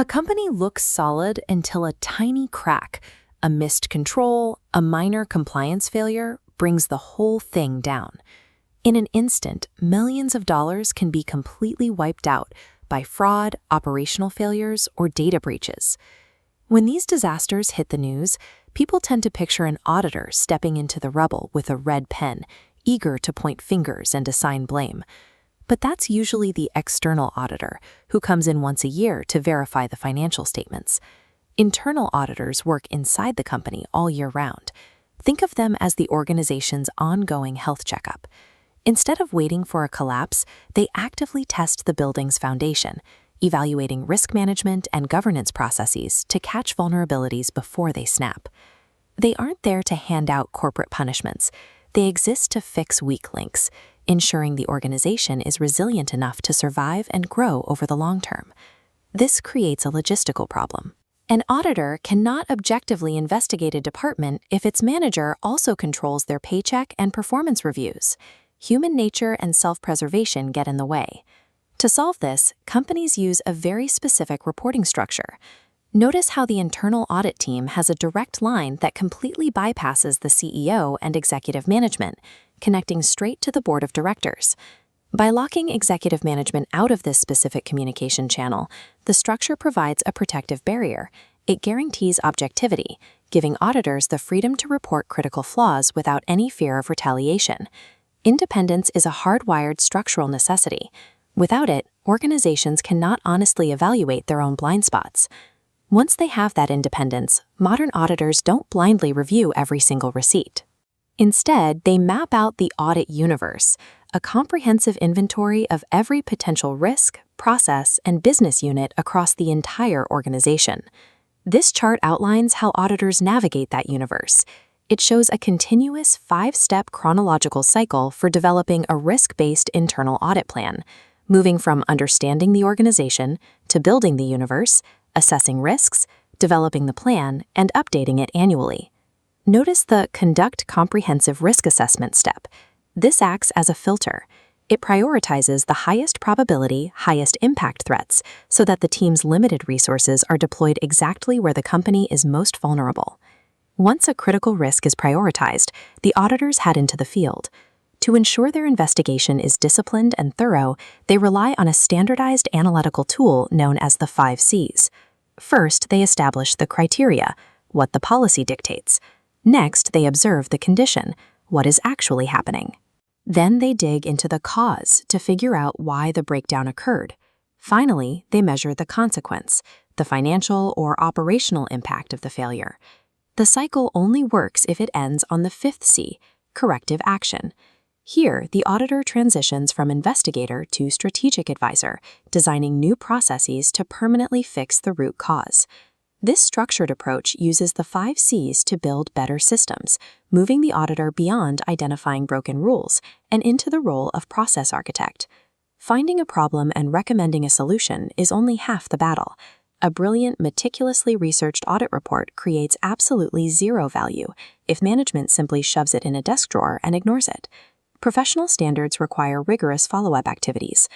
A company looks solid until a tiny crack, a missed control, a minor compliance failure brings the whole thing down. In an instant, millions of dollars can be completely wiped out by fraud, operational failures, or data breaches. When these disasters hit the news, people tend to picture an auditor stepping into the rubble with a red pen, eager to point fingers and assign blame. But that's usually the external auditor, who comes in once a year to verify the financial statements. Internal auditors work inside the company all year round. Think of them as the organization's ongoing health checkup. Instead of waiting for a collapse, they actively test the building's foundation, evaluating risk management and governance processes to catch vulnerabilities before they snap. They aren't there to hand out corporate punishments. They exist to fix weak links, ensuring the organization is resilient enough to survive and grow over the long term. This creates a logistical problem. An auditor cannot objectively investigate a department if its manager also controls their paycheck and performance reviews. Human nature and self-preservation get in the way. To solve this, companies use a very specific reporting structure. Notice how the internal audit team has a direct line that completely bypasses the CEO and executive management, connecting straight to the board of directors. By locking executive management out of this specific communication channel, the structure provides a protective barrier. It guarantees objectivity, giving auditors the freedom to report critical flaws without any fear of retaliation. Independence is a hardwired structural necessity. Without it, organizations cannot honestly evaluate their own blind spots. Once they have that independence, modern auditors don't blindly review every single receipt. Instead, they map out the Audit Universe, a comprehensive inventory of every potential risk, process, and business unit across the entire organization. This chart outlines how auditors navigate that universe. It shows a continuous 5-step chronological cycle for developing a risk-based internal audit plan, moving from understanding the organization to building the universe, assessing risks, developing the plan, and updating it annually. Notice the Conduct Comprehensive Risk Assessment step. This acts as a filter. It prioritizes the highest probability, highest impact threats so that the team's limited resources are deployed exactly where the company is most vulnerable. Once a critical risk is prioritized, the auditors head into the field. To ensure their investigation is disciplined and thorough, they rely on a standardized analytical tool known as the 5 C's. First, they establish the criteria, what the policy dictates. Next, they observe the condition, what is actually happening. Then they dig into the cause to figure out why the breakdown occurred. Finally, they measure the consequence, the financial or operational impact of the failure. The cycle only works if it ends on the 5th C, corrective action. Here, the auditor transitions from investigator to strategic advisor, designing new processes to permanently fix the root cause. This structured approach uses the 5 C's to build better systems, moving the auditor beyond identifying broken rules and into the role of process architect. Finding a problem and recommending a solution is only half the battle. A brilliant, meticulously researched audit report creates absolutely zero value if management simply shoves it in a desk drawer and ignores it. Professional standards require rigorous follow-up activities.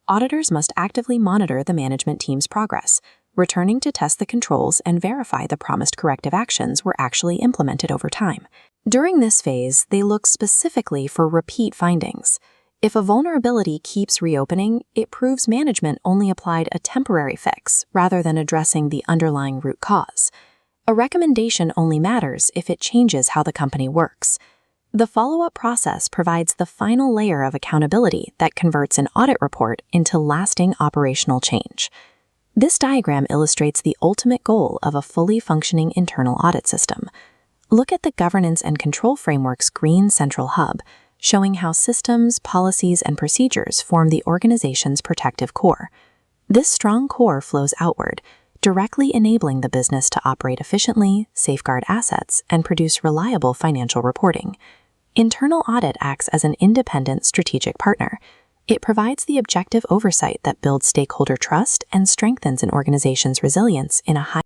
Auditors must actively monitor the management team's progress, returning to test the controls and verify the promised corrective actions were actually implemented over time. During this phase, they look specifically for repeat findings. If a vulnerability keeps reopening, it proves management only applied a temporary fix rather than addressing the underlying root cause. A recommendation only matters if it changes how the company works. The follow-up process provides the final layer of accountability that converts an audit report into lasting operational change. This diagram illustrates the ultimate goal of a fully functioning internal audit system. Look at the Governance and Control Framework's green central hub, showing how systems, policies, and procedures form the organization's protective core. This strong core flows outward, directly enabling the business to operate efficiently, safeguard assets, and produce reliable financial reporting. Internal audit acts as an independent strategic partner. It provides the objective oversight that builds stakeholder trust and strengthens an organization's resilience in a high